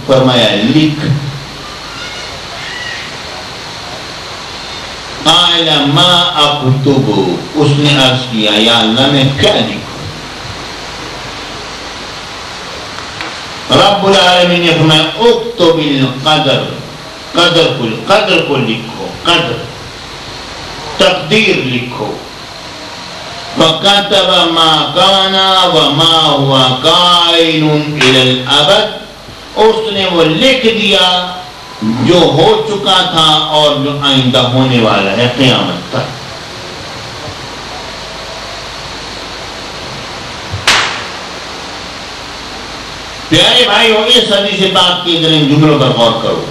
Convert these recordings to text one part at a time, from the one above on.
فرمایا لکھ. قال ما اکتب، اس نے عرض کیا یا اللہ میں کیا لکھوں. رب العالمین نے فرمایا اکتب القدر، قدر کو لکھو، قدر تقدیر لکھو. فَكَتَبَ مَا كَانَ وَمَا هُوَ كَائِنٌ إِلَى الْأَبَدِ، اس نے وہ لکھ دیا جو ہو چکا تھا اور جو آئندہ ہونے والا ہے قیامت تک. پیارے بھائیو، اس حدیث پاک کے ذرا جملوں پر غور کرو.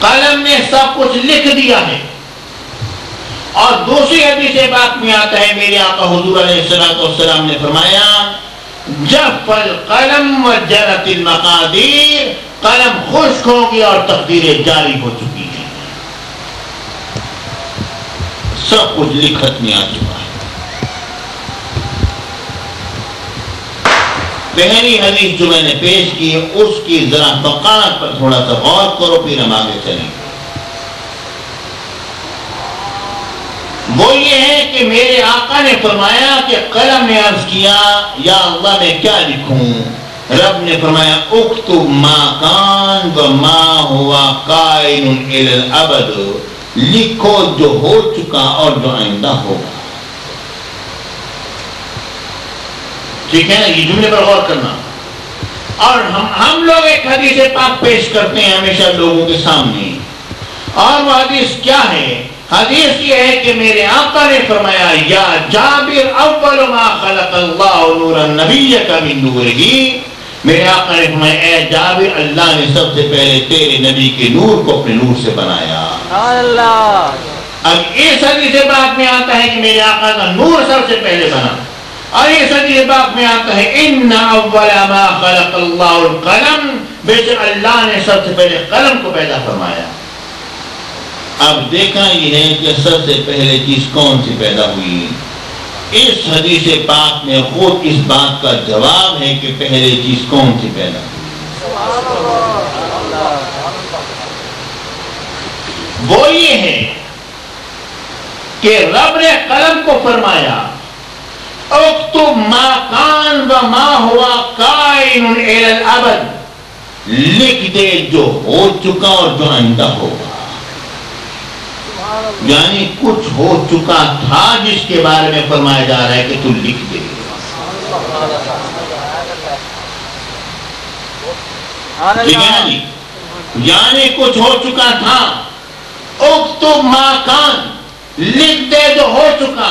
قلم نے سب کچھ لکھ دیا ہے. اور دوسری حدیث پاک میں آتا ہے میرے آقا حضور علیہ السلام نے فرمایا جف القلم وجرت المقادیر، قلم خشک ہو گیا اور تقدیریں جاری ہو چکی ہیں. سب کچھ لکھت میں آ چکا ہے. پہلی حدیث جو میں نے پیش کی ہے اس کی ذرا فقاہت پر تھوڑا سا غور کرو، پھر ہم آگے چلیں. وہ یہ ہے کہ میرے آقا نے فرمایا کہ قلم نے عرض کیا یا اللہ میں کیا لکھوں. رب نے فرمایا اکتب ما کان وما ہوا کائن الی الابد، لکھو جو ہو چکا اور جو آئندہ ہوگا. ٹھیک ہے نا، یہ جملے پر غور کرنا. اور ہم لوگ ایک حدیث پاک پیش کرتے ہیں ہمیشہ لوگوں کے سامنے، اور وہ حدیث کیا ہے؟ حدیث یہ ہے کہ میرے آقا نے فرمایا یا جابر اول ما خلق اللہ نور النبی کا من نورہ. میرے آقا نے فرمایا اے جابر، اللہ نے سب سے پہلے تیرے نبی کے نور کو اپنے نور سے بنایا. اللہ. اب اس حدیث پاک میں آتا ہے کہ میرے آقا کا نور سب سے پہلے بنا، اور اس حدیث پاک میں آتا ہے ان اول ما خلق اللہ القلم، بے شک اللہ نے سب سے پہلے قلم کو پیدا فرمایا. اب دیکھا یہ ہے کہ سب سے پہلے چیز کون سی پیدا ہوئی. اس حدیث پاک میں خود اس بات کا جواب ہے کہ پہلے چیز کون سی پیدا ہوئی. وہ یہ ہے کہ رب نے قلم کو فرمایا اکتب ما کان وما ہوا کائن الی الابد، لکھ دے جو ہو چکا اور جو آئندہ ہوگا. یعنی کچھ ہو چکا تھا جس کے بارے میں فرمایا جا رہا ہے کہ تو لکھ دے. ٹھیک ہے نا جی، یعنی کچھ ہو چکا تھا. اکتب ما کان، لکھ دے جو ہو چکا،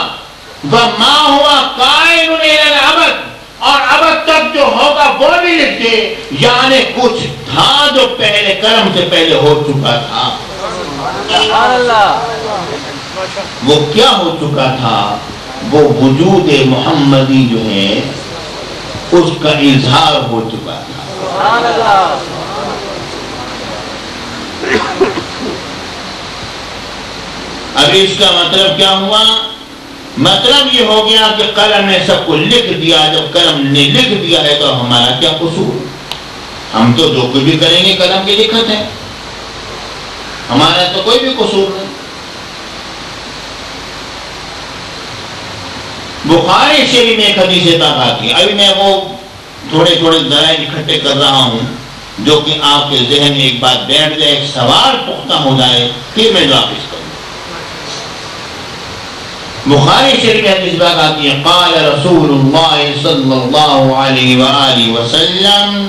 وما ہوا کائن الی الابد، اور ابد تک جو ہوگا وہ بھی لکھ دے. یعنی کچھ تھا جو پہلے قلم سے پہلے ہو چکا تھا. وہ کیا ہو چکا تھا؟ وہ وجود محمدی جو ہے اس کا اظہار ہو چکا تھا. اب اس کا مطلب کیا ہوا؟ مطلب یہ ہو گیا کہ قلم نے سب کو لکھ دیا. جب قلم نے لکھ دیا ہے تو ہمارا کیا قصور؟ ہم تو جو کچھ بھی کریں گے قلم کی لکھت ہے، ہمارا تو کوئی بھی قصور نہیں. بخاری شریف میں ایک حدیث پاک آتی ہے. ابھی میں وہ تھوڑے ذرائع اکٹھے کر رہا ہوں جو کہ آپ کے ذہن میں ایک بات بیٹھ جائے، ایک سوال پختہ ہو جائے، پھر میں واپس کروں. بخاری شریف میں حدیث پاک آتی ہے قال رسول اللہ صلی اللہ علیہ وآلہ وسلم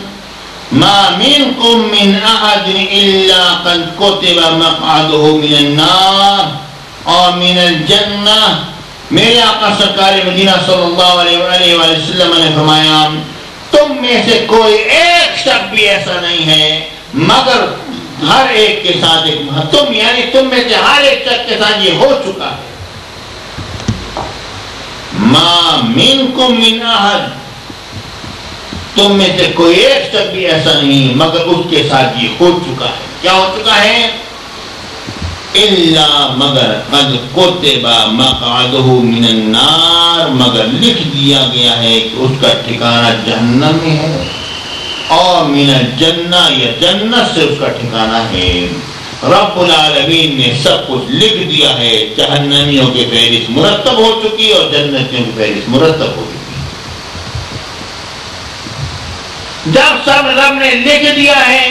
ما منکم من احد الا قد کتب مقعده من النار اور من الجنہ. میرے آقا سرکار مدینہ صلی اللہ علیہ وآلہ وسلم نے فرمایا تم میں سے کوئی ایک شخص بھی ایسا نہیں ہے مگر ہر ایک کے ساتھ تم، یعنی تم میں سے ہر ایک شخص کے ساتھ یہ ہو چکا ہے. ما منکم من احد، تم میں سے کوئی ایک شخص بھی ایسا نہیں مگر اس کے ساتھ یہ ہو چکا ہے. کیا ہو چکا ہے؟ الا مگر قد کتب مقعده من النار، مگر لکھ دیا گیا ہے کہ اس کا ٹھکانہ جہنم میں ہے اور من الجنہ یا جنت سے اس کا ٹھکانہ ہے. رب العالمین نے سب کچھ لکھ دیا ہے. جہنمیوں کی فہرست مرتب ہو چکی اور جنتیوں کی فہرست مرتب ہو چکی. جب سب رب نے لکھ دیا ہے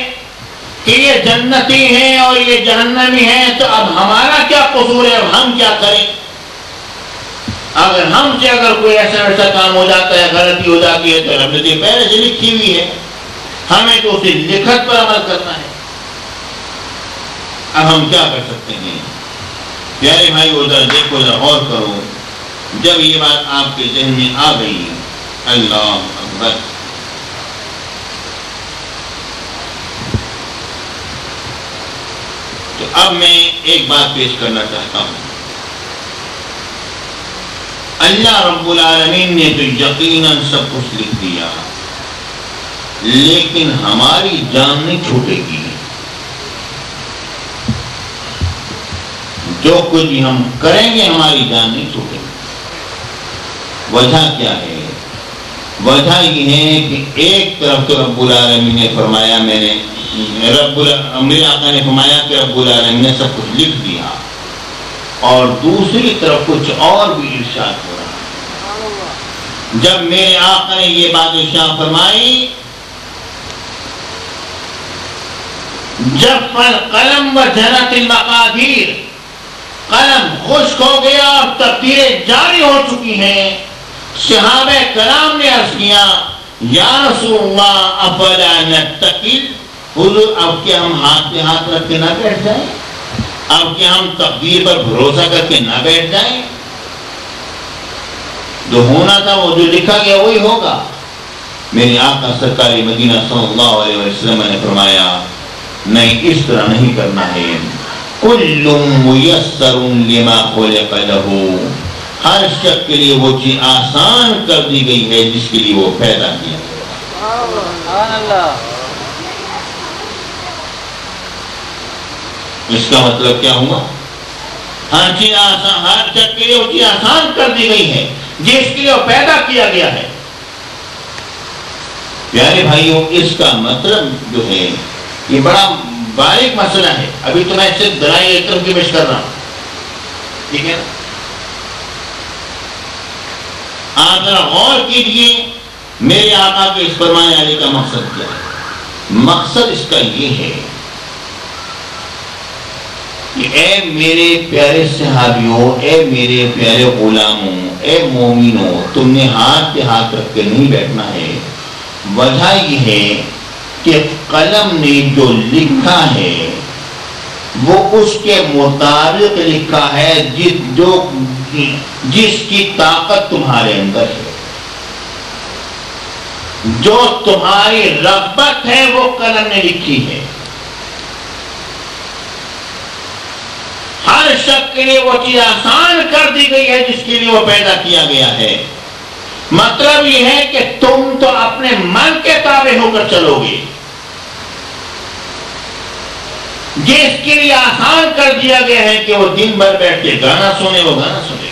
کہ یہ جنتی ہیں اور یہ جہنمی ہیں تو اب ہمارا کیا قصور ہے؟ اب ہم کیا کریں؟ اگر ہم سے اگر کوئی ایسا کام ہو جاتا ہے، غلطی ہو جاتی ہے تو رب نے پہلے سے لکھی ہوئی ہے، ہمیں تو اسی لکھت پر عمل کرنا ہے. اب ہم کیا کر سکتے ہیں؟ پیارے بھائی ادھر دیکھو، ادھر غور کرو. جب یہ بات آپ کے ذہن میں آ گئی، اللہ اکبر، تو اب میں ایک بات پیش کرنا چاہتا ہوں. اللہ رب العالمین نے تو یقیناً سب کچھ لکھ دیا، لیکن ہماری جان نہیں چھوٹے گی. جو کچھ بھی ہم کریں گے ہماری جان نہیں چھوٹے گی. وجہ کیا ہے؟ وجہ یہ ہے کہ ایک طرف تو رب العالمین نے فرمایا، میرے آقا نے فرمایا کہ رب العالمین نے سب کچھ لکھ دیا، اور دوسری طرف کچھ اور بھی ارشاد ہو رہا ہے. جب میرے آقا نے یہ بات ارشاد فرمائی، جب پر قلم و جنت المقادیر، قلم خشک ہو گیا اور تقدیریں جاری ہو چکی ہیں، صحابہ کرام نے عرض کیا یا رسول اللہ افلا نتکل، حضور اب کیا ہم ہاتھ پہ ہاتھ رکھ کے نہ بیٹھ جائیں؟ اب کیا ہم تقدیر پر بھروسہ کر کے نہ بیٹھ جائیں؟ جو ہونا تھا وہ جو لکھا گیا وہی ہوگا. میرے آقا سرکار مدینہ صلی اللہ علیہ وسلم نے فرمایا نہیں، اس طرح نہیں کرنا ہے. کل میسر لما خلق لہ، ہر شخص کے لیے وہ چیز آسان کر دی گئی ہے جس کے لیے وہ پیدا کیا. سبحان اللہ. اس کا مطلب کیا ہوا؟ ہر چیز آسان، ہر شخص کے لیے وہ چیز آسان کر دی گئی ہے جس کے لیے وہ پیدا کیا گیا ہے. پیارے بھائیوں، اس کا مطلب جو ہے یہ بڑا باریک مسئلہ ہے. ابھی تو میں صرف دلائل ایک طرف کی پیش کر رہا ہوں، ٹھیک ہے نا؟ آپ ذرا غور کیجئے میرے آقا کے اس فرمان علی کا مقصد کیا ہے. مقصد اس کا یہ ہے کہ اے میرے پیارے صحابیوں، اے میرے پیارے غلاموں، اے مومنوں، تم نے ہاتھ پہ ہاتھ رکھ کے نہیں بیٹھنا ہے. وجہ یہ ہے کہ قلم نے جو لکھا ہے وہ اس کے مطابق لکھا ہے جس کی طاقت تمہارے اندر ہے. جو تمہاری رغبت ہے وہ قلم نے لکھی ہے. ہر شخص کے لیے وہ چیز آسان کر دی گئی ہے جس کے لیے وہ پیدا کیا گیا ہے. مطلب یہ ہے کہ تم تو اپنے من کے تابع ہو کر چلو گے. جس کے لیے آسان کر دیا گیا ہے کہ وہ دن بھر بیٹھ کے گانا سنے، وہ گانا سنے گا.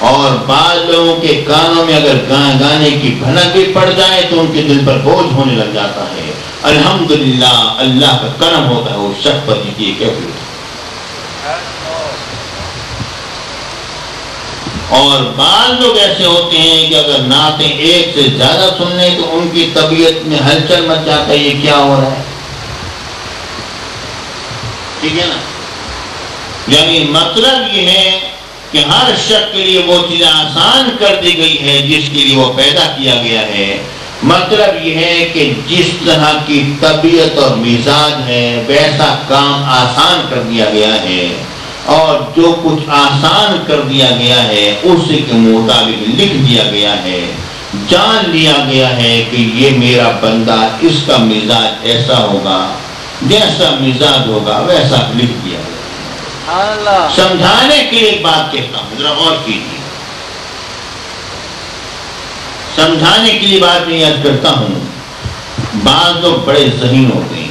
اور بعض لوگوں کے کانوں میں اگر گانے کی بھنک بھی پڑ جائے تو ان کے دل پر بوجھ ہونے لگ جاتا ہے. الحمدللہ اللہ کا کرم ہوتا ہے اس شخص پر جس کی کیفیت. اور بعض لوگ ایسے ہوتے ہیں کہ اگر نعتیں ایک سے زیادہ سن لیں تو ان کی طبیعت میں ہلچل مچ جاتا ہے، یہ کیا ہو رہا ہے. ٹھیک ہے نا؟ یعنی مطلب یہ ہے کہ ہر شخص کے لیے وہ چیز آسان کر دی گئی ہے جس کے لیے وہ پیدا کیا گیا ہے. مطلب یہ ہے کہ جس طرح کی طبیعت اور مزاج ہے ویسا کام آسان کر دیا گیا ہے، اور جو کچھ آسان کر دیا گیا ہے اسی کے مطابق لکھ دیا گیا ہے. جان لیا گیا ہے کہ یہ میرا بندہ، اس کا مزاج ایسا ہوگا، جیسا مزاج ہوگا ویسا لکھ دیا گیا. سمجھانے کے لیے ایک بات کہتا ہوں، ذرا غور کیجیے. سمجھانے کے لیے بات میں یاد کرتا ہوں. بعض لوگ بڑے ذہین ہوتے ہیں،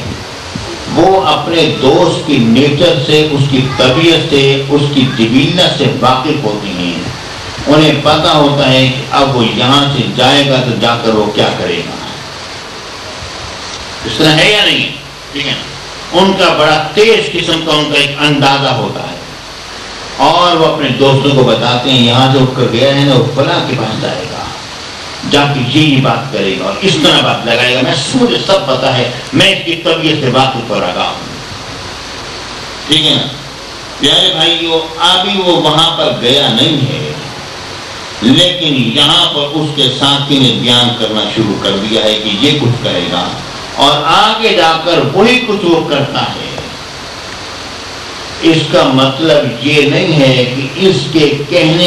وہ اپنے دوست کی نیچر سے، اس کی طبیعت سے، اس کی جبلت سے واقف ہوتے ہیں. انہیں پتا ہوتا ہے کہ اب وہ یہاں سے جائے گا تو جا کر وہ کیا کرے گا. اس طرح ہے یا نہیں ہے؟ ٹھیک ہے نا. ان کا بڑا تیز قسم کا ان کا ایک اندازہ ہوتا ہے اور وہ اپنے دوستوں کو بتاتے ہیں یہاں سے اٹھ کر گیا ہے نا وہ فلاں کے پاس جائے گا, جا کے یہ بات کرے گا اور اس طرح بات لگائے گا. مجھے سب پتا ہے, میں اس کی طبیعت سے واقف ہو رہا ہوں. ٹھیک ہے نا پیارے بھائیو, ابھی وہ وہاں پر گیا نہیں ہے لیکن یہاں پر اس کے ساتھی نے بیان کرنا شروع کر دیا ہے کہ یہ کچھ کرے گا اور آگے جا کر وہی کچھ وہ کرتا ہے. اس کا مطلب یہ نہیں ہے کہ اس کے کہنے